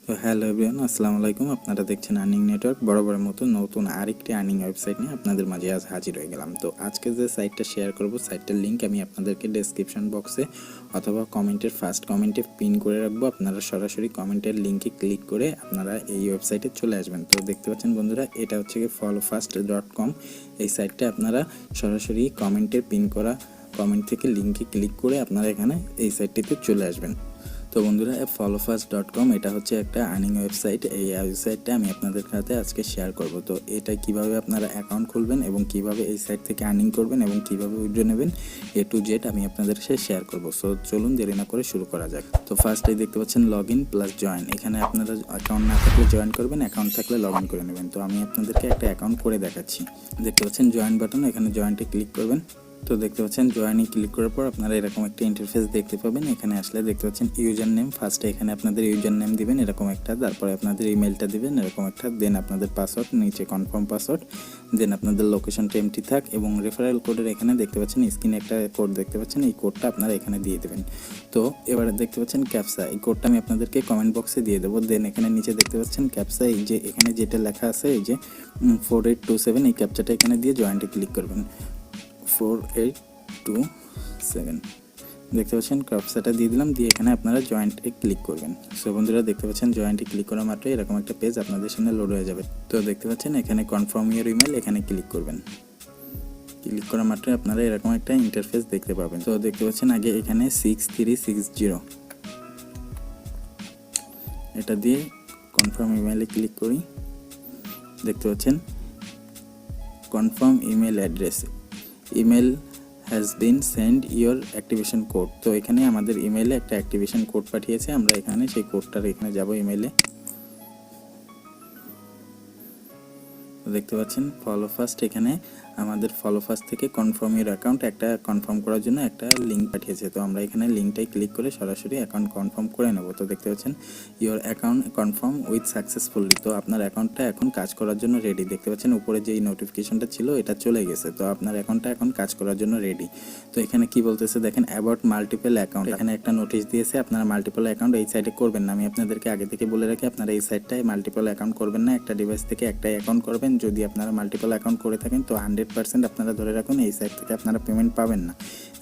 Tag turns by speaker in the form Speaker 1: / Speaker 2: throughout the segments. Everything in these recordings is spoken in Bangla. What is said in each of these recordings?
Speaker 1: তো হ্যালো এভরিওয়ান, আসসালামু আলাইকুম। আপনারা দেখছেন আর্নিং নেটওয়ার্ক। বরাবরের মতো নতুন আরেকটি আর্নিং ওয়েবসাইট নিয়ে আপনাদের মাঝে আজ হাজির হয়ে গেলাম। তো আজকে যে সাইটটা শেয়ার করব, সাইটটার লিঙ্ক আমি আপনাদেরকে ডেসক্রিপশন বক্সে অথবা কমেন্টের ফার্স্ট কমেন্টে পিন করে রাখবো। আপনারা সরাসরি কমেন্টের লিঙ্কে ক্লিক করে আপনারা এই ওয়েবসাইটে চলে আসবেন। তো দেখতে পাচ্ছেন বন্ধুরা, এটা হচ্ছে কি followfast.com। এই সাইটটা আপনারা সরাসরি কমেন্টের পিন করা কমেন্ট থেকে লিঙ্কে ক্লিক করে আপনারা এখানে এই সাইটটিতে চলে আসবেন। তো বন্ধুরা, followfast.com এটা হচ্ছে একটা আর্নিং ওয়েবসাইট। এই ওয়েবসাইটটা আমি আপনাদের সাথে আজকে শেয়ার করব। তো এটা কিভাবে আপনারা অ্যাকাউন্ট খুলবেন এবং কিভাবে এই সাইট থেকে আর্নিং করবেন এবং কিভাবে উইথড্র নেবেন, A to Z আমি আপনাদের সাথে শেয়ার করব। সো চলুন দেরি না করে শুরু করা যাক। তো ফার্স্টেই দেখতে পাচ্ছেন লগ ইন প্লাস জয়েন। এখানে আপনারা অ্যাকাউন্ট না থাকলে জয়েন করবেন, অ্যাকাউন্ট থাকলে লগ ইন করে নেবেন। তো আমি আপনাদেরকে একটা অ্যাকাউন্ট করে দেখাচ্ছি। দেখতে পাচ্ছেন জয়েন বাটন, এখানে জয়েন্টে ক্লিক করবেন। তো দেখতে পাচ্ছেন জয়েনে ক্লিক করার পর আপনারা এরকম একটা ইন্টারফেস দেখতে পাবেন। এখানে আসলে দেখতে পাচ্ছেন ইউজার নেম, ফার্স্টে এখানে আপনাদের ইউজার নেম দিবেন এরকম একটা, তারপরে আপনাদের ইমেলটা দিবেন এরকম একটা, দেন আপনাদের পাসওয়ার্ড, নিচে কনফার্ম পাসওয়ার্ড, দেন আপনাদের লোকেশনটা এমটি থাক এবং রেফারেল কোডের এখানে দেখতে পাচ্ছেন স্ক্রিনে একটা কোড দেখতে পাচ্ছেন, এই কোডটা আপনারা এখানে দিয়ে দেবেন। তো এবারে দেখতে পাচ্ছেন ক্যাপসা, এই কোডটা আমি আপনাদেরকে কমেন্ট বক্সে দিয়ে দেবো। দেন এখানে নিচে দেখতে পাচ্ছেন ক্যাপসা, এই যে এখানে যেটা লেখা আছে এই যে 4827, এই ক্যাপচাটা এখানে দিয়ে জয়েন্টে ক্লিক করবেন। 4827 দেখতে পাচ্ছেন, ক্যাপচাটা দিয়ে দিলাম, দিয়ে এখানে আপনারা জয়েন্টে ক্লিক করবেন। সো বন্ধুরা দেখতে পাচ্ছেন জয়েন্টে ক্লিক করা মাত্র এরকম একটা পেজ আপনাদের সামনে লোড হয়ে যাবে। তো দেখতে পাচ্ছেন এখানে কনফার্ম ইওর ইমেল, এখানে ক্লিক করবেন। ক্লিক করা মাত্র আপনারা এরকম একটা ইন্টারফেস দেখতে পাবেন। তো দেখতে পাচ্ছেন আগে এখানে 6360 এটা দিয়ে কনফার্ম ইমেলে ক্লিক করি। দেখতে পাচ্ছেন confirm email address, email has been send your activation code. তো এখানে আমাদের ইমেলে একটা অ্যাক্টিভেশন কোড পাঠিয়েছে, আমরা এখানে সেই কোডটার এখানে যাব ইমেলে। দেখতে পাচ্ছেন ফলোফাস্ট, এখানে আমাদের ফলোফাস্ট থেকে কনফার্ম ইওর অ্যাকাউন্ট একটা কনফার্ম করার জন্য একটা লিঙ্ক পাঠিয়েছে। তো আমরা এখানে লিঙ্কটাই ক্লিক করে সরাসরি অ্যাকাউন্ট কনফার্ম করে নেব। তো দেখতে পাচ্ছেন your account confirm with successfully. তো আপনার অ্যাকাউন্টটা এখন কাজ করার জন্য রেডি। দেখতে পাচ্ছেন উপরে যেই নোটিফিকেশনটা ছিল এটা চলে গেছে। তো আপনার অ্যাকাউন্টটা এখন কাজ করার জন্য রেডি। তো এখানে কি বলতেছে দেখেন, অ্যাবাউট মাল্টিপল অ্যাকাউন্ট, এখানে একটা নোটিশ দিয়েছে আপনারা মাল্টিপল অ্যাকাউন্ট এই সাইটে করবেন না। আমি আপনাদেরকে আগে থেকে বলে রাখি, আপনারা এই সাইটটায় মাল্টিপল অ্যাকাউন্ট করবেন না, একটা ডিভাইস থেকে একটাই অ্যাকাউন্ট করবেন। যদি আপনারা মাল্টিপল অ্যাকাউন্ট করে থাকেন তো 100% আপনারা ধরে রাখুন এই সাইট থেকে আপনারা পেমেন্ট পাবেন না।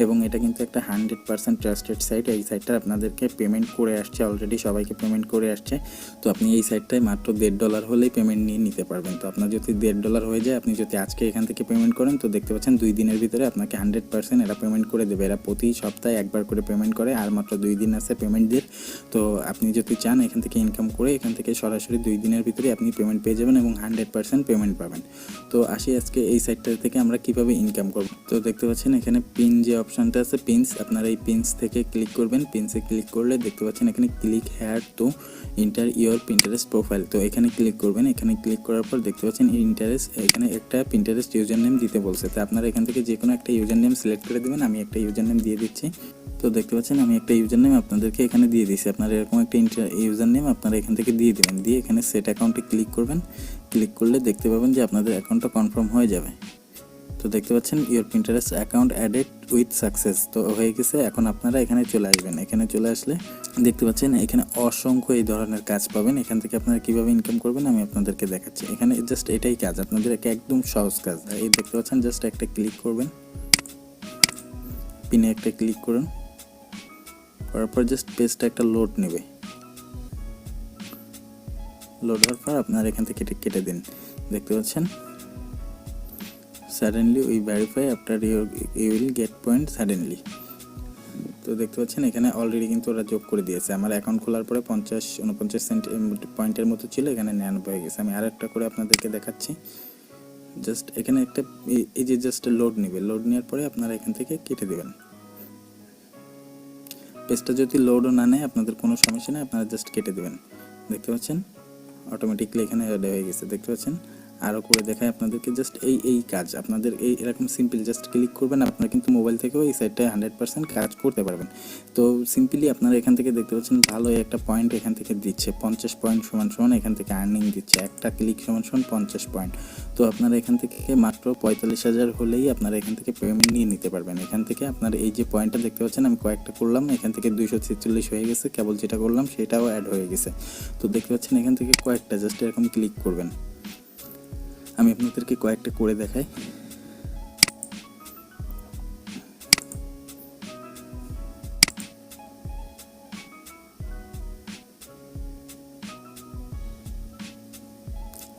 Speaker 1: এবং এটা কিন্তু একটা 100% ট্রাস্টেড সাইট। এই সাইটটা আপনাদেরকে পেমেন্ট করে আসছে, অলরেডি সবাইকে পেমেন্ট করে আসছে। তো আপনি এই সাইটটায় মাত্র $1.5 হলেই পেমেন্ট নিয়ে নিতে পারবেন। তো আপনার যদি $1.5 হয়ে যায়, আপনি যদি আজকে এখান থেকে পেমেন্ট করেন তো দেখতে পাচ্ছেন 2 দিনের ভিতরে আপনাকে 100% এরা পেমেন্ট করে দেবে। এরা প্রতি সপ্তাহে একবার করে পেমেন্ট করে, আর মাত্র 2 দিন আছে পেমেন্টদের। তো আপনি যদি চান এখান থেকে ইনকাম করে এখান থেকে সরাসরি 2 দিনের ভিতরে আপনি পেমেন্ট পেয়ে যাবেন এবং 100% পেমেন্ট পাবেন। তো আসি আজকে এই সাইটটা থেকে আমরা কিভাবে ইনকাম করব। তো দেখতে পাচ্ছেন এখানে পিন যে অপশনটা আছে পিনস, আপনারা এই পিনস থেকে ক্লিক করবেন। পিনসে ক্লিক করলে দেখতে পাচ্ছেন এখানে click here two inter your Pinterest profile. তো এখানে ক্লিক করবেন। এখানে ক্লিক করার পর দেখতে পাচ্ছেন ইন্টারেস্ট, এখানে একটা পিন্টারেস্ট ইউজার নেম দিতে বলছে। তো আপনারা এখান থেকে যে কোনো একটা ইউজার নেম সিলেক্ট করে দেবেন। আমি একটা ইউজার নেম দিয়ে দিচ্ছি। তো দেখতে পাচ্ছেন আমি একটা ইউজার নেম আপনাদেরকে এখানে দিয়ে দিচ্ছি। আপনারা এরকম একটা ইউজার নেম আপনারা এখান থেকে দিয়ে দেবেন, দিয়ে এখানে সেট অ্যাকাউন্টে ক্লিক করবেন। ক্লিক করলে দেখতে পাবেন যে আপনাদের অ্যাকাউন্টটা কনফার্ম হয়ে যাবে। তো দেখতে পাচ্ছেন your Pinterest account added with success. তো হয়ে গেছে। এখন আপনারা এখানে চলে আসবেন। এখানে চলে আসলে দেখতে পাচ্ছেন এখানে অসংখ্য এই ধরনের কাজ পাবেন। এখান থেকে আপনারা কীভাবে ইনকাম করবেন আমি আপনাদেরকে দেখাচ্ছি। এখানে জাস্ট এটাই কাজ, আপনাদের একদম সহজ কাজ। এই দেখতে পাচ্ছেন জাস্ট একটা ক্লিক করবেন, পিনে একটা ক্লিক করুন, করার পর জাস্ট পেজটা একটা লোড নেবে। লোড হওয়ার পর আপনারা এখান থেকে কেটে দিন। দেখতে পাচ্ছেন suddenly we verify after you will get point suddenly। তো দেখতে পাচ্ছেন এখানে অলরেডি কিন্তু ওরা যোগ করে দিয়েছে। আমার অ্যাকাউন্ট খোলার পরে 49 সেন্ট পয়েন্টের মতো ছিল, এখানে 99 হয়ে গেছে। আমি আর একটা করে আপনাদেরকে দেখাচ্ছি। জাস্ট এখানে একটা এই যে জাস্ট লোড নেবে, লোড নেওয়ার পরে আপনারা এখান থেকে কেটে দেবেন। পেজটা যদি লোডও না নেয় আপনাদের কোনো সমস্যা নেই, আপনারা জাস্ট কেটে দেবেন। দেখতে পাচ্ছেন অটোমেটিকলি এখানে অ্যাড হয়ে গেছে। দেখতে পাচ্ছেন আরও করে দেখাই আপনাদেরকে। জাস্ট এই কাজ আপনাদের এরকম সিম্পল জাস্ট ক্লিক করবেন, আপনারা কিন্তু মোবাইল থেকেও এই সাইটটায় 100% কাজ করতে পারবেন। তো সিম্পলি আপনারা এখান থেকে দেখতে পাচ্ছেন ভালো একটা পয়েন্ট এখান থেকে দিচ্ছে, 50 পয়েন্ট সমান সমান এখান থেকে আর্নিং দিচ্ছে, একটা ক্লিক সমান সমান 50 পয়েন্ট। তো আপনারা এখান থেকে মাত্র 45,000 হলেই আপনারা এখান থেকে পেমেন্ট নিয়ে নিতে পারবেন। এখান থেকে আপনারা এই যে পয়েন্টটা দেখতে পাচ্ছেন, আমি কয়েকটা করলাম, এখান থেকে 246 হয়ে গেছে, কেবল যেটা করলাম সেটাও অ্যাড হয়ে গেছে। তো দেখতে পাচ্ছেন এখান থেকে কয়েকটা জাস্ট এরকম ক্লিক করবেন। আমি আপনাদেরকে কয়েকটা করে দেখাই।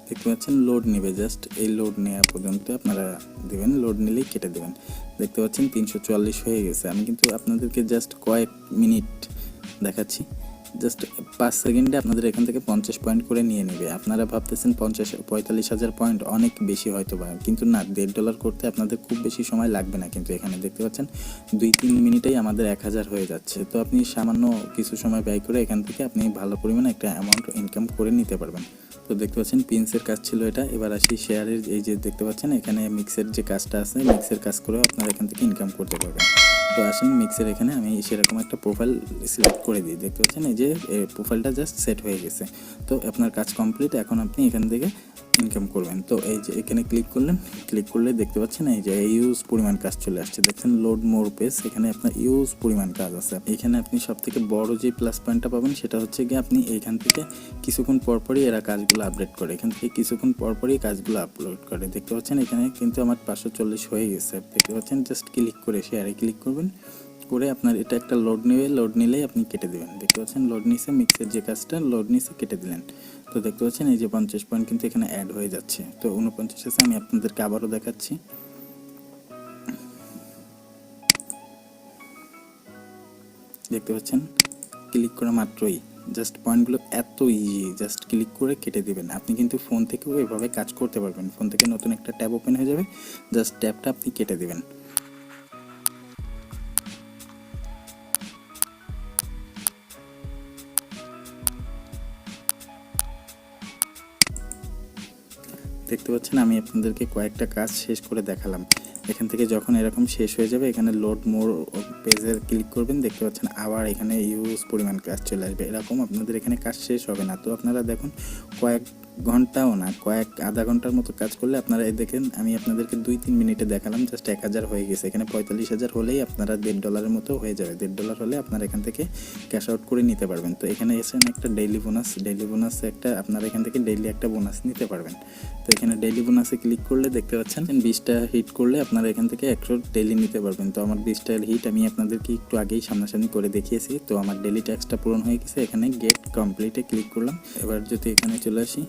Speaker 1: দেখতে পাচ্ছেন লোড নেবে, জাস্ট এই লোড নেওয়া পর্যন্ত আপনারা দেবেন, লোড নিলেই কেটে দেবেন। দেখতে পাচ্ছেন 344 হয়ে গেছে। আমি কিন্তু আপনাদেরকে জাস্ট কয়েক মিনিট দেখাচ্ছি, জাস্ট 5 সেকেন্ডে আপনাদের এখান থেকে 50 পয়েন্ট করে নিয়ে নেবে। আপনারা ভাবতেছেন 45,000 পয়েন্ট অনেক বেশি হয়তো বা, কিন্তু না, $1.5 করতে আপনাদের খুব বেশি সময় লাগবে না। কিন্তু এখানে দেখতে পাচ্ছেন 2-3 মিনিটেই আমাদের 1000 হয়ে যাচ্ছে। তো আপনি সামান্য কিছু সময় ব্যয় করে এখান থেকে আপনি ভালো পরিমাণে একটা অ্যামাউন্ট ইনকাম করে নিতে পারবেন। তো দেখতে পাচ্ছেন পিন্সের কাজ ছিল এটা। এবার আসি শেয়ারের, এই যে দেখতে পাচ্ছেন এখানে মিক্সের যে কাজটা আছে, মিক্সের কাজ করেও আপনারা এখান থেকে ইনকাম করতে পারবেন। তো আসেন মিক্সের এখানে আমি সেরকম একটা প্রোফাইল সিলেক্ট করে দিই। দেখতে পাচ্ছেন এই যে প্রোফাইলটা জাস্ট সেট হয়ে গেছে। তো আপনার কাজ কমপ্লিট, এখন আপনি এখান থেকে ইনকাম করবেন। তো এই যে এখানে ক্লিক করলেন, ক্লিক করলে দেখতে পাচ্ছেন এই যে ইউজ পরিমাণ কাজ চলে আসছে। দেখছেন লোড মোর পেজ, এখানে আপনার ইউজ পরিমাণ কাজ আছে। এখানে আপনি সব থেকে বড় যে প্লাস পয়েন্টটা পাবেন সেটা হচ্ছে গিয়ে আপনি এইখান থেকে কিছুক্ষণ পরপরই এরা কাজগুলো আপডেট করে, এখান থেকে কিছুক্ষণ পরপরই কাজগুলো আপলোড করে। দেখতে পাচ্ছেন এখানে কিন্তু আমার 540 হয়ে গেছে। দেখতে পাচ্ছেন জাস্ট ক্লিক করে শেয়ারে ক্লিক করবেন, করে আপনার এটা একটা লোড নেবে, লোড নিলেই আপনি কেটে দেবেন। দেখতে পাচ্ছেন লোড নিছে, মিক্সের যে কাজটা লোড নিছে, কেটে দিলেন। তো দেখতে পাচ্ছেন এই যে 50 পয়েন্ট কিন্তু এখানে অ্যাড হয়ে যাচ্ছে। তো 49 আছে, আমি আপনাদেরকে আবারও দেখাচ্ছি। দেখতে পাচ্ছেন ক্লিক করা মাত্রই জাস্ট পয়েন্টগুলো এত ইজি, জাস্ট ক্লিক করে কেটে দেবেন। আপনি কিন্তু ফোন থেকেও এভাবে কাজ করতে পারবেন। ফোন থেকে নতুন একটা ট্যাব ওপেন হয়ে যাবে, জাস্ট ট্যাবটা আপনি কেটে দেবেন। দেখতে পাচ্ছেন আমি আপনাদেরকে কয়েকটা কাজ শেষ করে দেখালাম। এখান থেকে যখন এরকম শেষ হয়ে যাবে, এখানে লোড মোর পেজে ক্লিক করবেন। দেখতে পাচ্ছেন আবার এখানে ইউজ পরিমাণ কাজ চলে আসবে। এরকম আপনাদের এখানে কাজ শেষ হবে না। তো আপনারা দেখুন কয়েক ঘন্টাও না, আধা ঘন্টার মতো কাজ করলে আপনারা দেখেন, আমি আপনাদেরকে 2-3 মিনিটে দেখালাম, জাস্ট 1000 হয়ে গেছে। এখানে 45,000 হলেই আপনারা $1.5 মতো হয়ে যাবে। $1.5 হলে আপনারা এখান থেকে ক্যাশ আউট করে নিতে পারবেন। তো এখানে এসেন একটা ডেইলি বোনাস একটা আপনারা এখান থেকে ডেইলি একটা বোনাস নিতে পারবেন। তো এখানে ডেইলি বোনাসে ক্লিক করলে দেখতে পাচ্ছেন 20টা হিট করলে আপনারা এখান থেকে 100 ডেইলি নিতে পারবেন। তো আমার 20টা হিট আমি আপনাদেরকে একটু আগেই সামনাসামনি করে দেখিয়েছি। তো আমার ডেইলি ট্যাক্সটা পূরণ হয়ে গেছে। এখানে গেট কমপ্লিটে ক্লিক করলাম। এবার যদি এখানে চলে আসি,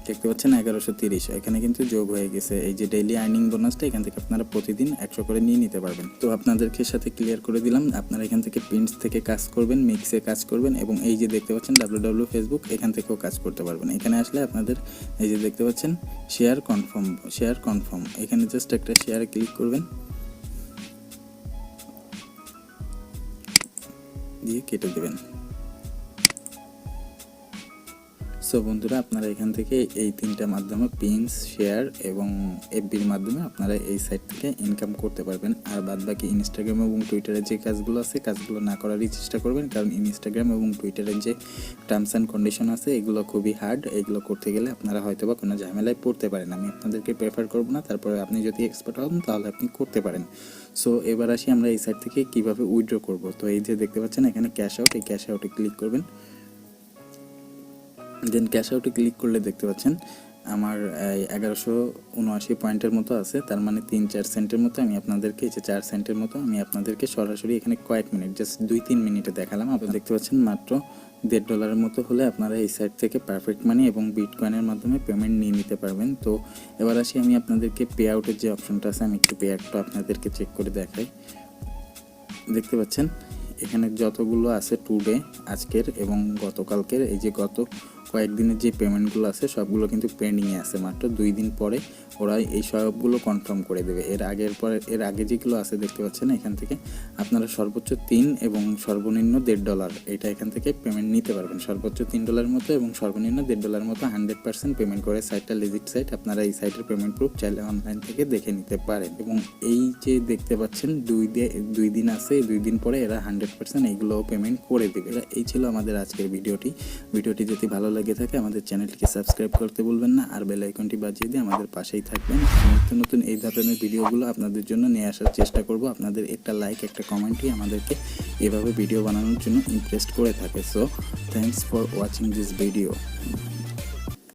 Speaker 1: দেখতে পাচ্ছেন 1130 এখানে কিন্তু যোগ হয়ে গেছে। এই যে ডেইলি আর্নিং বোনাসটা, এখান থেকে আপনারা প্রতিদিন 100 করে নিয়ে নিতে পারবেন। তো আপনাদেরকে সাথে ক্লিয়ার করে দিলাম, আপনারা এখান থেকে প্রিন্টস থেকে কাজ করবেন, মিক্সে কাজ করবেন, এবং এই যে দেখতে পাচ্ছেন www ফেসবুক, এখান থেকেও কাজ করতে পারবেন। এখানে আসলে আপনাদের এই যে দেখতে পাচ্ছেন শেয়ার কনফার্ম, এখানে জাস্ট একটা শেয়ারে ক্লিক করবেন, দিয়ে কেটে দেবেন। সো বন্ধুরা, আপনারা এখান থেকে এই 3টা মাধ্যমে পিনস, শেয়ার এবং এফবির মাধ্যমে আপনারা এই সাইট থেকে ইনকাম করতে পারবেন। আর বাদ বাকি ইনস্টাগ্রাম এবং টুইটারে যে কাজগুলো আছে, কাজগুলো না করারই চেষ্টা করবেন, কারণ ইনস্টাগ্রাম এবং টুইটারের যে টার্মস অ্যান্ড কন্ডিশন আছে এগুলো খুবই হার্ড। এগুলো করতে গেলে আপনারা হয়তো বা কোনো ঝামেলায় পড়তে পারেন। আমি আপনাদেরকে প্রেফার করবো না, তারপরে আপনি যদি এক্সপার্ট হন তাহলে আপনি করতে পারেন। সো এবার আসি আমরা এই সাইট থেকে কীভাবে উইথড্র করব। তো এই যে দেখতে পাচ্ছেন এখানে ক্যাশ আউট, এই ক্যাশ আউটে ক্লিক করবেন। দেন ক্যাশ আউটে ক্লিক করলে দেখতে পাচ্ছেন আমার 1179 পয়েন্টের মতো আছে। তার মানে 3-4 সেন্টের মতো আমি আপনাদেরকে, এই যে 4 সেন্টের মতো আমি আপনাদেরকে সরাসরি এখানে কয়েক মিনিট, জাস্ট 2-3 মিনিটে দেখালাম। আপনারা দেখতে পাচ্ছেন মাত্র $1.5 মতো হলে আপনারা এই সাইট থেকে পারফেক্ট মানি এবং বিটকয়েনের মাধ্যমে পেমেন্ট নিয়ে নিতে পারবেন। তো এবার আসি আমি আপনাদেরকে পে আউটের যে অপশনটা আছে, আমি একটু পে আউটটা আপনাদেরকে চেক করে দেখাই। দেখতে পাচ্ছেন এখানে যতগুলো আছে টুডে, আজকের এবং গতকালকের, এই যে গত কয়েকদিনের যে পেমেন্টগুলো আছে সবগুলো কিন্তু পেন্ডিংয়ে আছে, মাত্র 2 দিন পরে ওরা এই সবগুলো কনফার্ম করে দেবে। এর আগে যেগুলো আছে দেখতে পাচ্ছেন এখান থেকে আপনারা সর্বোচ্চ 3 এবং সর্বনিম্ন $1.5 এটা এখান থেকে পেমেন্ট নিতে পারবেন। সর্বোচ্চ $3 মতো এবং সর্বনিম্ন $1.5 মতো 100% পেমেন্ট করে সাইটটা লেজিট সাইট। আপনারা এই সাইটের পেমেন্ট প্রুফ চাইলে অনলাইন থেকে দেখে নিতে পারেন। এবং এই যে দেখতে পাচ্ছেন 2 দিন আছে, এই 2 দিন পরে এরা 100% এইগুলোও পেমেন্ট করে দেবে। এই ছিল আমাদের আজকের ভিডিওটি যদি ভালো লেগে থাকে আমাদের চ্যানেলটিকে সাবস্ক্রাইব করতে ভুলবেন না, আর বেল আইকনটি বাজিয়ে দিয়ে আমাদের পাশেই থাকবেন। নিত্য নতুন এই ধরনের ভিডিওগুলো আপনাদের জন্য নিয়ে আসার চেষ্টা করব। আপনাদের একটা লাইক, একটা কমেন্টই আমাদেরকে এভাবে ভিডিও বানানোর জন্য ইন্টারেস্ট করে থাকে। So thanks for watching this video.